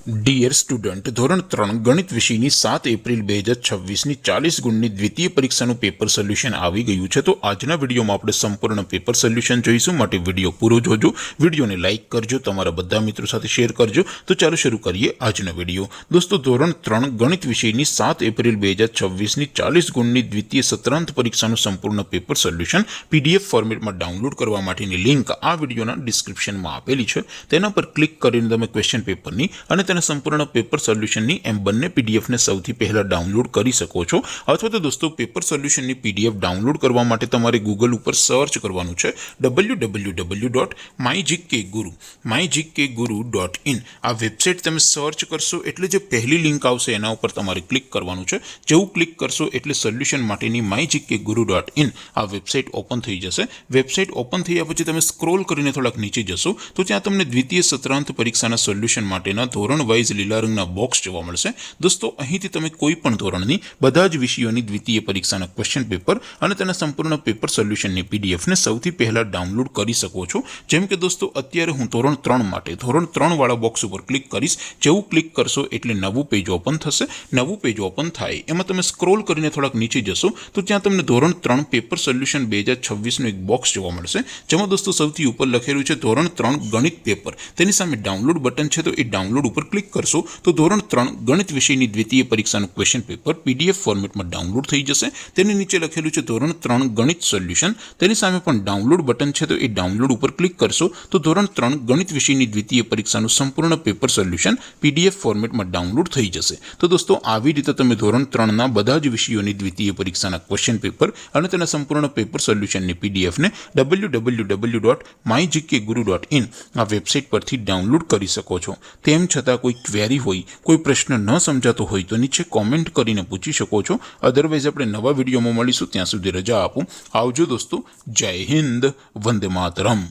Dear student, ધોરણ 3 ગણિત વિષયની 7 એપ્રિલ 2026ની 40 ગુણની દ્વિતીય પરીક્ષાનું પેપર સોલ્યુશન આવી ગયું છે। તો આજના વિડીયોમાં આપણે સંપૂર્ણ પેપર સોલ્યુશન જોઈશું, માટે વિડીયો પૂરો જોજો, વિડીયોને લાઇક કરજો, તમારા બધા મિત્રો સાથે શેર કરજો। તો ચાલો શરૂ કરીએ આજનો વિડીયો। દોસ્તો, ધોરણ 3 ગણિત વિષયની 7 એપ્રિલ 2026ની 40 ગુણની દ્વિતીય સત્રાંત પરીક્ષાનું સંપૂર્ણ પેપર સોલ્યુશન પીડીએફ ફોર્મેટમાં ડાઉનલોડ કરવા માટેની લિંક આ વિડીયોના ડિસ્ક્રિપ્શનમાં આપેલી છે। તેના પર ક્લિક કરીને તમે ક્વેશ્ચન પેપરની અને તેના સંપૂર્ણ પેપર સોલ્યુશનની એમ બંને પીડીએફને સૌથી પહેલા ડાઉનલોડ કરી શકો છો। અથવા તો દોસ્તો, પેપર સોલ્યુશનની પીડીએફ ડાઉનલોડ કરવા માટે તમારે ગૂગલ ઉપર સર્ચ કરવાનું છે www.mygkguru.in। આ વેબસાઇટ તમે સર્ચ કરશો એટલે જે પહેલી લિંક આવશે એના ઉપર તમારે ક્લિક કરવાનું છે। જેવું ક્લિક કરશો એટલે સોલ્યુશન માટેની mygkguru.in આ વેબસાઇટ ઓપન થઈ જશે। વેબસાઇટ ઓપન થયા પછી તમે સ્ક્રોલ કરીને થોડાક નીચે જશો તો ત્યાં તમને દ્વિતીય સત્રાંત પરીક્ષાના સોલ્યુશન માટેના ધોરણ વાઇઝ લીલા રંગના બોક્સ જોવા મળશે। દોસ્તો, અહીંથી તમે કોઈ પણ ધોરણની બધા જ વિષયોની દ્વિતીય પરીક્ષાના ક્વેશ્ચન પેપર અને તેના સંપૂર્ણ પેપર સોલ્યુશનની પીડીએફને સૌથી પહેલા ડાઉનલોડ કરી શકો છો। જેમ કે દોસ્તો, અત્યારે હું ધોરણ 3 માટે ધોરણ 3 વાળા બોક્સ ઉપર ક્લિક કરીશ। જેવું ક્લિક કરશો એટલે નવું પેજ ઓપન થશે। નવું પેજ ઓપન થાય એમાં તમે સ્ક્રોલ કરીને થોડાક નીચે જશો તો ત્યાં તમને ધોરણ 3 પેપર સોલ્યુશન 2026નું એક બોક્સ જોવા મળશે, જેમાં દોસ્તો સૌથી ઉપર લખેલું છે ધોરણ 3 ગણિત પેપર। તેની સામે ડાઉનલોડ બટન છે, તો એ ડાઉનલોડ ઉપર ક્લિક કરશો તો ધોરણ 3 ગણિત વિષયની દ્વિતીય પરીક્ષાનું ક્વેશ્ચન પેપર પીડીએફ ફોર્મેટમાં ડાઉનલોડ થઈ જશે। તેની નીચે લખેલું છે ધોરણ 3 ગણિત સોલ્યુશન, તેની સામે પણ ડાઉનલોડ બટન છે, તો એ ડાઉનલોડ ઉપર ક્લિક કરશો તો ધોરણ 3 ગણિત વિષયની દ્વિતીય પરીક્ષાનું સંપૂર્ણ પેપર સોલ્યુશન પીડીએફ ફોર્મેટમાં ડાઉનલોડ થઈ જશે। તો દોસ્તો, આવી રીતે તમે ધોરણ 3ના બધા જ વિષયોની દ્વિતીય પરીક્ષાના ક્વેશ્ચન પેપર અને તેના સંપૂર્ણ પેપર સોલ્યુશનની પીડીએફને www.mygkguru.in આ વેબસાઇટ પરથી ડાઉનલોડ કરી શકો છો। તેમ છતાં કોઈ ક્વેરી હોય, કોઈ પ્રશ્ન ન સમજાતો હોય તો નીચે કોમેન્ટ કરીને પૂછી શકો છો। અધરવાઇઝ આપણે નવા વિડીયોમાં મળીશું, ત્યાં સુધી રજા આપો। આવજો દોસ્તો, જય હિન્દ, વંદે માતરમ।